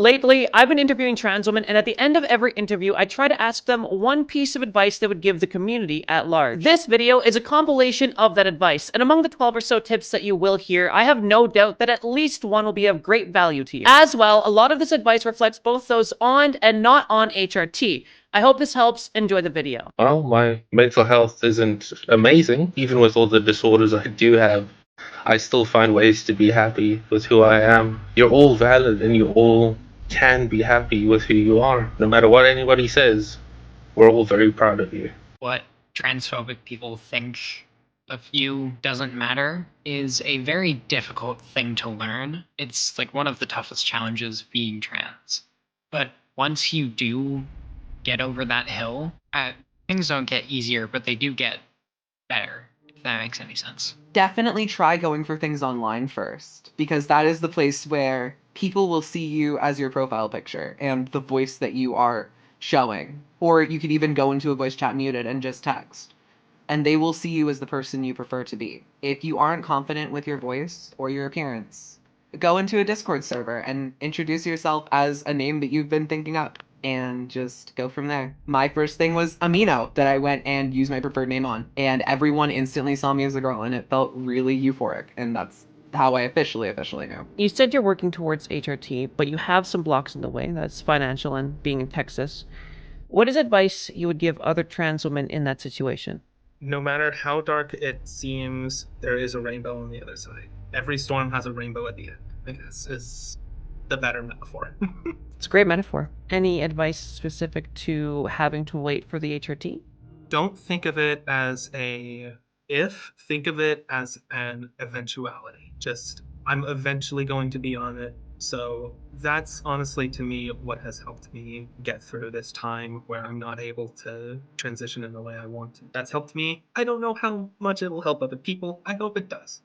Lately, I've been interviewing trans women, and at the end of every interview, I try to ask them one piece of advice they would give the community at large. This video is a compilation of that advice, and among the 12 or so tips that you will hear, I have no doubt that at least one will be of great value to you. As well, a lot of this advice reflects both those on and not on HRT. I hope this helps. Enjoy the video. Well, my mental health isn't amazing. Even with all the disorders I do have, I still find ways to be happy with who I am. You're all valid and you all can be happy with who you are. No matter what anybody says, we're all very proud of you. What transphobic people think of you doesn't matter is a very difficult thing to learn. It's like one of the toughest challenges being trans. But once you do get over that hill, things don't get easier, but they do get better, if that makes any sense. Definitely try going for things online first, because that is the place where people will see you as your profile picture and the voice that you are showing. Or you could even go into a voice chat muted and just text, and they will see you as the person you prefer to be. If you aren't confident with your voice or your appearance, go into a Discord server and introduce yourself as a name that you've been thinking up, and just go from there. My first thing was Amino that I went and used my preferred name on, and everyone instantly saw me as a girl, and it felt really euphoric, and that's how I officially knew. You said you're working towards HRT, but you have some blocks in the way. That's financial and being in Texas. What is advice you would give other trans women in that situation? No matter how dark it seems, there is a rainbow on the other side. Every storm has a rainbow at the end. I think this is the better metaphor. It's a great metaphor. Any advice specific to having to wait for the HRT? Don't think of it as a if, think of it as an eventuality. Just, I'm eventually going to be on it. So that's honestly, to me, what has helped me get through this time where I'm not able to transition in the way I want to. That's helped me. I don't know how much it will help other people. I hope it does.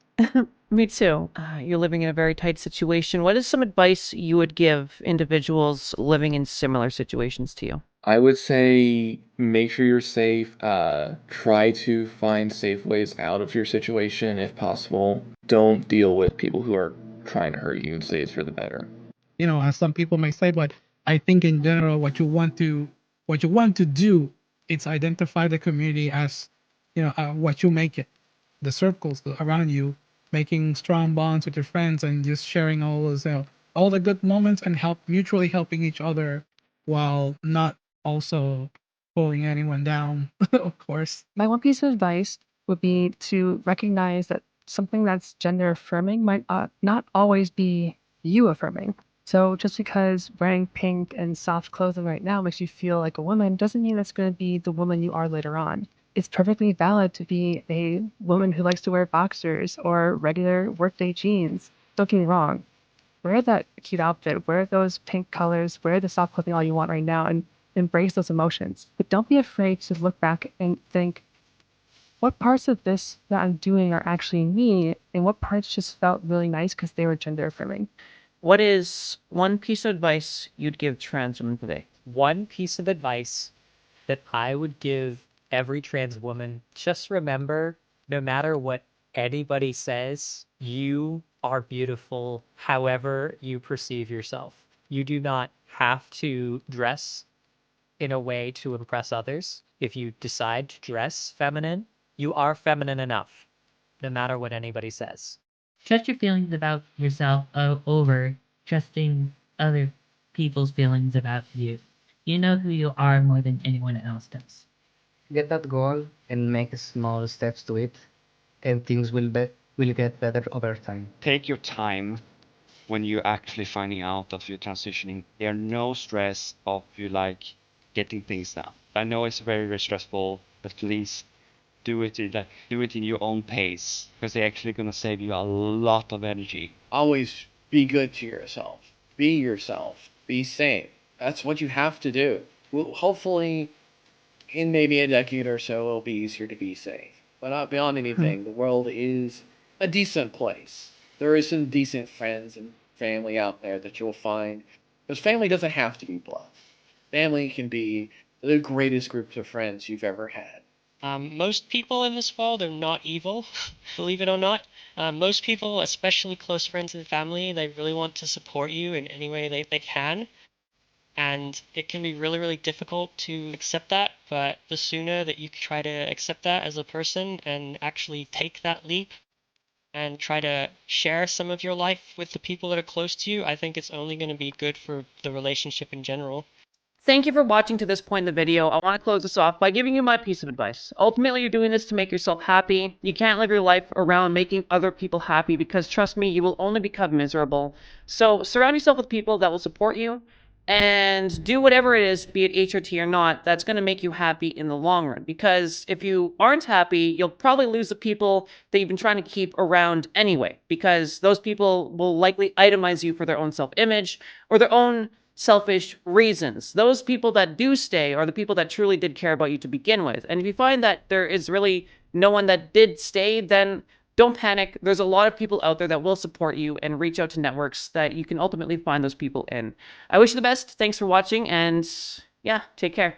Me too. You're living in a very tight situation. What is some advice you would give individuals living in similar situations to you? I would say make sure you're safe. Try to find safe ways out of your situation if possible. Don't deal with people who are trying to hurt you and say it's for the better. You know, as some people may say, but I think in general, what you want to do is identify the community as, what you make it, the circles around you, making strong bonds with your friends and just sharing all those, all the good moments and mutually helping each other while not also pulling anyone down, of course. My one piece of advice would be to recognize that something that's gender affirming might not always be you affirming. So just because wearing pink and soft clothing right now makes you feel like a woman doesn't mean that's going to be the woman you are later on. It's perfectly valid to be a woman who likes to wear boxers or regular workday jeans. Don't get me wrong. Wear that cute outfit, wear those pink colors, wear the soft clothing all you want right now, and embrace those emotions. But don't be afraid to look back and think, what parts of this that I'm doing are actually me, and what parts just felt really nice because they were gender affirming. What is one piece of advice you'd give trans women today? One piece of advice that I would give every trans woman: just remember, no matter what anybody says, you are beautiful however you perceive yourself. You do not have to dress in a way to impress others. If you decide to dress feminine, you are feminine enough, no matter what anybody says. Trust your feelings about yourself over trusting other people's feelings about you. You know who you are more than anyone else does. Get that goal and make small steps to it, and things will get better over time. Take your time when you're actually finding out that you're transitioning. There's no stress of you like getting things done. I know it's very, very stressful, but please do it in your own pace, because they're actually gonna save you a lot of energy. Always be good to yourself. Be yourself. Be safe. That's what you have to do. Well, hopefully, in maybe a decade or so, it'll be easier to be safe. But not beyond anything, the world is a decent place. There is some decent friends and family out there that you'll find. Because family doesn't have to be blood. Family can be the greatest groups of friends you've ever had. Most people in this world are not evil, believe it or not. Most people, especially close friends and family, they really want to support you in any way they can. And it can be really, really difficult to accept that, but the sooner that you try to accept that as a person and actually take that leap and try to share some of your life with the people that are close to you, I think it's only going to be good for the relationship in general. Thank you for watching to this point in the video. I want to close this off by giving you my piece of advice. Ultimately, you're doing this to make yourself happy. You can't live your life around making other people happy because, trust me, you will only become miserable. So surround yourself with people that will support you and do whatever it is, be it HRT or not, that's going to make you happy in the long run. Because if you aren't happy, you'll probably lose the people that you've been trying to keep around anyway, because those people will likely itemize you for their own self-image or their own selfish reasons. Those people that do stay are the people that truly did care about you to begin with. And if you find that there is really no one that did stay, then don't panic. There's a lot of people out there that will support you, and reach out to networks that you can ultimately find those people in. I wish you the best. Thanks for watching, and yeah, take care.